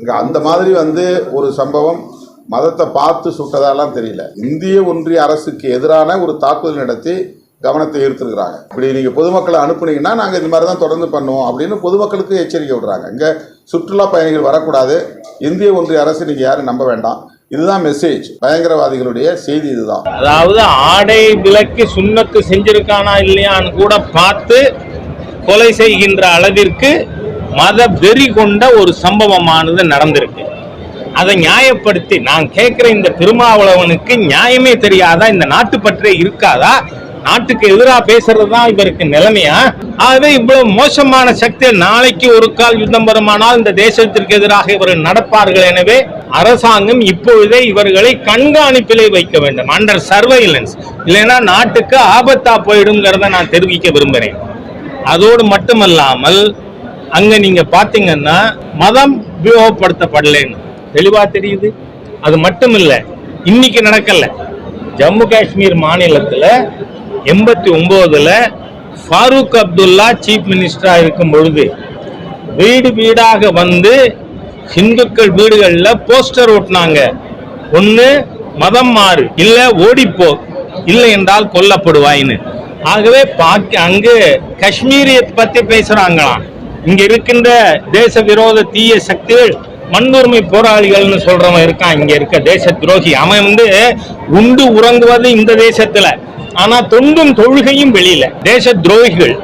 இங்கே அந்த மாதிரி ஒரு சம்பவம் மதத்தை பார்த்து சுட்டதாலாம் தெரியல. இந்திய ஒன்றிய அரசுக்கு எதிரான ஒரு தாக்குதல் நடத்தி கவனத்தை ஈர்த்திருக்கிறாங்க. இப்படி நீங்கள் பொதுமக்களை அனுப்புனீங்கன்னா நாங்கள் இந்த மாதிரி தான் தொடர்ந்து பண்ணுவோம் அப்படின்னு பொதுமக்களுக்கு எச்சரிக்கை விடுறாங்க. இங்கே சுற்றுலா பயணிகள் வரக்கூடாது, இந்திய ஒன்றிய அரசு நீங்கள் யாரும் நம்ப வேண்டாம், இதுதான் மெசேஜ். பயங்கரவாதிகளுடைய செய்தி இதுதான். அதாவது ஆடை விலக்கு சுண்ணத்து செஞ்சிருக்கானா இல்லையான்னு கூட பார்த்து கொலை செய்கின்ற அளவிற்கு மத வெறி கொண்ட ஒரு சம்பவமானது நடந்திருக்கு. அதை நியாயப்படுத்தி நான் கேட்கிற இந்த திருமாவளவனுக்கு நியாயமே தெரியாதா? இந்த நாட்டுப்பற்றே இருக்காதா? நாட்டுக்கு எதிராக பேசுறதுதான் இவருக்கு நிலைமையா? ஆகவே இவ்வளவு மோசமான சக்தி நாளைக்கு ஒரு கால் யுத்தம் வருமானால் இந்த தேசத்திற்கு எதிராக இவர்கள் நடப்பார்கள். எனவே அரசாங்கம் இப்பொழுதே இவர்களை கண்காணிப்பிலே வைக்க வேண்டும், அண்டர் சர்வைலன்ஸ். இல்லைன்னா நாட்டுக்கு ஆபத்தா போயிடுங்கிறத நான் தெரிவிக்க விரும்புகிறேன். அதோடு மட்டுமல்லாமல் அங்க நீங்க பாத்தீங்கன்னா மதம் உபயோகப்படுத்தப்படலன்னு தெளிவா தெரியுது. அது மட்டும் இல்ல, இன்னைக்கு நடக்கல. ஜம்மு காஷ்மீர் மாநிலத்துல 89ல ஃபாரூக் அப்துல்லா சீஃப் மினிஸ்டரா இருக்கும் பொழுது வீடு வீடாக வந்து இந்துக்கள் வீடுகள்ல போஸ்டர் ஓட்டினாங்க. ஒண்ணு மதம் மாறு, இல்ல ஓடிப்போ, இல்லை என்றால் கொல்லப்படுவாயின்னு. ஆகவே அங்கு காஷ்மீரியத்தை பத்தி பேசுறாங்களாம். இங்க இருக்கின்ற தேச விரோத தீய சக்திகள் மண்ணுரிமை போராளிகள்னு சொல்றவன் இருக்கான். இங்க இருக்க தேச துரோகி. அவன் உண்டு உறங்குவது இந்த தேசத்துல, ஆனா தொண்டும் தொழுகையும் வெளியில. தேச துரோகிகள்.